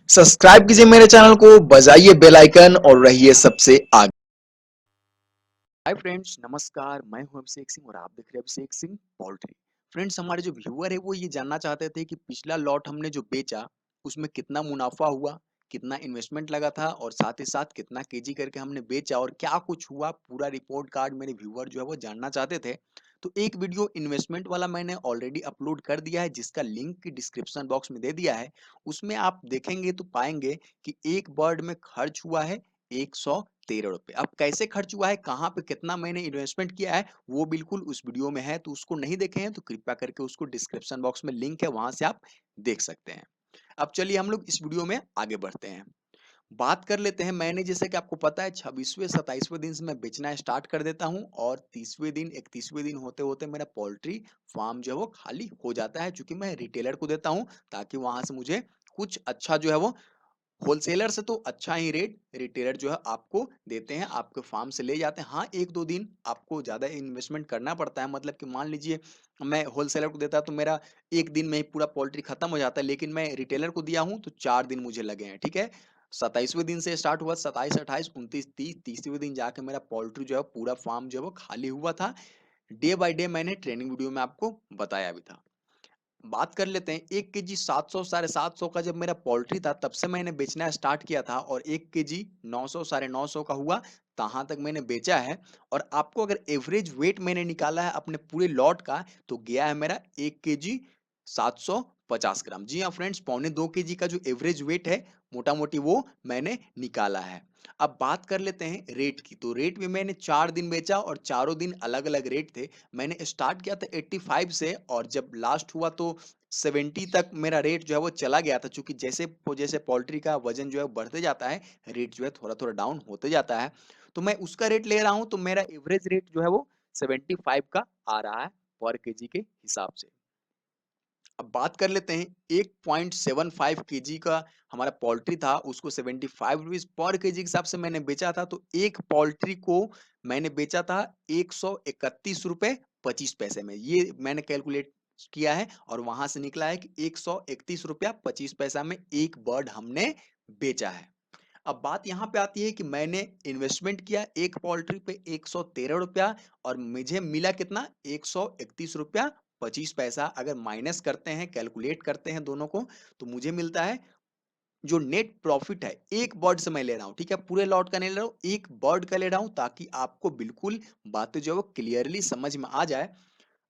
Subscribe कीजिए मेरे channel को, बजाइए बेल आइकन और रहिए सबसे आगे। हाय फ्रेंड्स, नमस्कार। मैं हूं अभिषेक सिंह और आप देख रहे हैं अभिषेक सिंह पोल्ट्री। फ्रेंड्स, हमारे जो व्यूअर है वो ये जानना चाहते थे कि पिछला लॉट हमने जो बेचा उसमें कितना मुनाफा हुआ, कितना इन्वेस्टमेंट लगा था और साथ ही साथ कितना केजी करके हमने बेचा और क्या कुछ हुआ, पूरा रिपोर्ट कार्ड मेरे व्यूअर जो है वो जानना चाहते थे। तो एक वीडियो इन्वेस्टमेंट वाला मैंने ऑलरेडी अपलोड कर दिया है, जिसका लिंक डिस्क्रिप्शन बॉक्स में दे दिया है। उसमें आप देखेंगे तो पाएंगे कि एक बर्ड में खर्च हुआ है 113 रुपए। अब कैसे खर्च हुआ है, कहाँ पे कितना मैंने इन्वेस्टमेंट किया है, वो बिल्कुल उस वीडियो में है। तो उसको नहीं देखे हैं तो कृपया करके उसको डिस्क्रिप्शन बॉक्स में लिंक है, वहां से आप देख सकते हैं। अब चलिए हम लोग इस वीडियो में आगे बढ़ते हैं। बात कर लेते हैं। मैंने जैसे कि आपको पता है 26वें 27वें दिन से मैं बेचना स्टार्ट कर देता हूं और 30वें दिन 31वें दिन होते होते मेरा पोल्ट्री फार्म जो है वो खाली हो जाता है, क्योंकि मैं रिटेलर को देता हूं ताकि वहां से मुझे कुछ अच्छा जो है वो, होलसेलर से तो अच्छा ही रेट रिटेलर जो है आपको देते हैं, आपके फार्म से ले जाते हैं। हाँ, एक दो दिन आपको ज्यादा इन्वेस्टमेंट करना पड़ता है, मतलब कि मान लीजिए मैं होलसेलर को देता तो मेरा एक दिन में ही पूरा पोल्ट्री खत्म हो जाता है, लेकिन मैं रिटेलर को दिया हूँ तो 4 दिन मुझे लगे हैं। ठीक है, 27वें दिन से स्टार्ट हुआ, 27 28 29 30, 30वें दिन जाके मेरा पोल्ट्री जो है पूरा फार्म जो है वो खाली हुआ था। डे बाय डे मैंने ट्रेनिंग वीडियो में आपको बताया भी था। बात कर लेते हैं। 1 केजी 700 750 का जब मेरा पोल्ट्री था तब से मैंने बेचना स्टार्ट किया था और 1 केजी 900 950 का हुआ, तहां तक मैंने बेचा है। और आपको अगर एवरेज वेट मैंने निकाला है अपने पूरे लॉट का, तो गया है मेरा 1 केजी 750 ग्राम। जी हाँ फ्रेंड्स, 1.25 केजी का जो एवरेज वेट है मोटा मोटी वो मैंने निकाला है। अब बात कर लेते हैं रेट की। तो रेट में मैंने 4 दिन बेचा और चारों दिन अलग अलग रेट थे। मैंने स्टार्ट किया था 85 से और जब लास्ट हुआ तो 70 तक मेरा रेट जो है वो चला गया था, क्योंकि जैसे जैसे पोल्ट्री का वजन जो है बढ़ते जाता है, रेट जो है थोड़ा थोड़ा डाउन होते जाता है। तो मैं उसका रेट ले रहा हूं, तो मेरा एवरेज रेट जो है वो 75 का आ रहा है पर केजी के हिसाब से। अब बात कर लेते हैं। 1.75 केजी का हमारा पोल्ट्री था, उसको 75 रुपीज पर केजी के हिसाब से मैंने बेचा था। तो एक पोल्ट्री को मैंने बेचा था 131 रुपए 25 पैसे में। ये मैंने कैलकुलेट किया है और वहां से निकला है कि 131 रुपया 25 पैसा में एक बर्ड हमने बेचा है। अब बात यहाँ पे आती है कि मैंने इन्वेस्टमेंट किया एक पोल्ट्री पे 113 रुपया और मुझे मिला कितना, 131 रुपया 25 पैसा। अगर माइनस करते हैं, कैलकुलेट करते हैं दोनों को, तो मुझे मिलता है जो नेट प्रॉफिट है एक बर्ड से मैं ले रहा हूं। ठीक है, पूरे लॉट का नहीं ले रहा हूं, एक बर्ड का ले रहा हूं, ताकि आपको बिल्कुल बातें जो है वो क्लियरली समझ में आ जाए।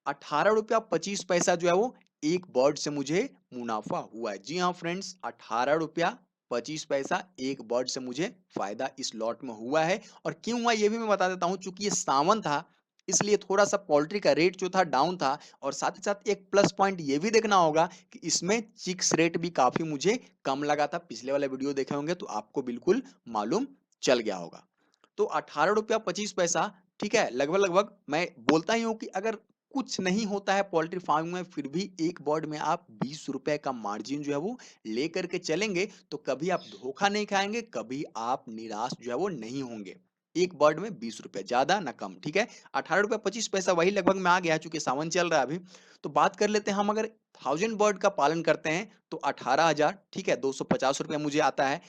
18 रुपया 25 पैसा जो है वो एक बर्ड से मुझे मुनाफा हुआ है। जी हाँ फ्रेंड्स, 18 रुपया 25 पैसा एक बर्ड से मुझे फायदा इस लॉट में हुआ है। और क्यों हुआ ये भी मैं बता देता हूं। चूंकि ये सावन था, इसलिए थोड़ा सा पोल्ट्री का रेट जो था डाउन था। और साथ ही साथ एक प्लस पॉइंट ये भी देखना होगा कि इसमें चिक्स रेट भी काफी मुझे कम लगा था। पिछले वाले वीडियो देखे होंगे तो आपको बिल्कुल मालूम चल गया होगा। तो 18 रुपया 25 पैसा, ठीक है, लगभग लगभग मैं बोलता ही हूं कि अगर कुछ नहीं होता है पोल्ट्री फार्मिंग में, फिर भी एक बर्ड में आप 20 रुपए का मार्जिन जो है वो लेकर के चलेंगे तो कभी आप धोखा नहीं खाएंगे, कभी आप निराश जो है वो नहीं होंगे। एक बर्ड में 20 रुपए, ज्यादा ना कम। ठीक है, 18 रुपया 25 पैसा वही लगभग में आ गया, चूंकि सावन चल रहा है अभी। तो बात कर लेते हैं, हम अगर 1000 बर्ड का पालन करते हैं तो 18,000, ठीक है, 250 रुपया मुझे आता है।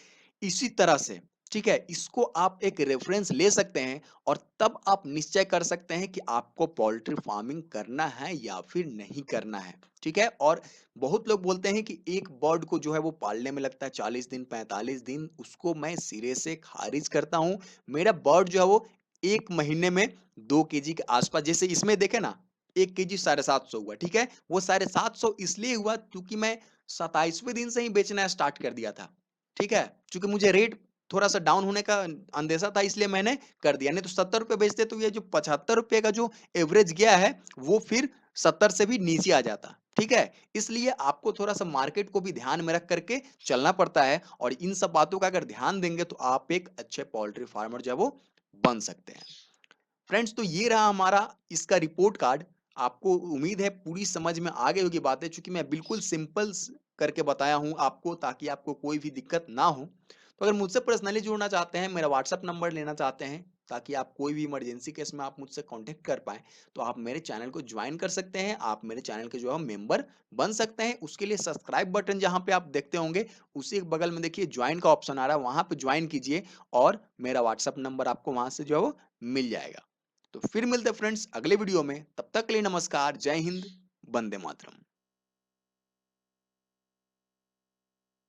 इसी तरह से, ठीक है, इसको आप एक रेफरेंस ले सकते हैं और तब आप निश्चय कर सकते हैं कि आपको पोल्ट्री फार्मिंग करना है या फिर नहीं करना है। ठीक है, और बहुत लोग बोलते हैं कि एक बर्ड को जो है वो पालने में लगता है 40 दिन 45 दिन, उसको मैं सिरे से खारिज करता हूं। मेरा बर्ड जो है वो 1 महीने में 2 केजी के आसपास, जैसे इसमें देखे ना, 1 केजी 750 हुआ। ठीक है, वो 750 इसलिए हुआ क्योंकि मैं 27वें दिन से ही बेचना स्टार्ट कर दिया था। ठीक है, क्योंकि मुझे रेट थोड़ा सा डाउन होने का अंदेशा था, इसलिए मैंने कर दिया। नहीं तो 70 रुपए बेचते तो ये जो 75 रुपए का जो एवरेज गया है वो फिर 70 से भी नीचे आ जाता। ठीक है, इसलिए आपको थोड़ा सा मार्केट को भी ध्यान में रख करके चलना पड़ता है और इन सब बातों का अगर ध्यान देंगे तो आप एक अच्छे पोल्ट्री फार्मर जो है वो बन सकते हैं। फ्रेंड्स, तो ये रहा हमारा इसका रिपोर्ट कार्ड। आपको उम्मीद है पूरी समझ में आ गई होगी बातें, क्योंकि मैं बिल्कुल सिंपल करके बताया हूं आपको, ताकि आपको कोई भी दिक्कत ना हो। तो अगर मुझसे पर्सनली जुड़ना चाहते हैं, मेरा व्हाट्सएप नंबर लेना चाहते हैं, ताकि आप कोई भी इमरजेंसी केस में आप मुझसे कांटेक्ट कर पाएँ, तो आप मेरे चैनल को जॉइन कर सकते हैं। आप मेरे चैनल के जो है मेंबर बन सकते हैं। उसके लिए सब्सक्राइब बटन जहाँ पे आप देखते होंगे, उसी के बगल में देखिए जॉइन का ऑप्शन आ रहा है, वहाँ पे जॉइन कीजिए और मेरा व्हाट्सएप नंबर आपको वहाँ से जो है वो मिल जाएगा। तो फिर मिलते हैं फ्रेंड्स अगले वीडियो में, तब तक के लिए नमस्कार, जय हिंद, वंदे मातरम।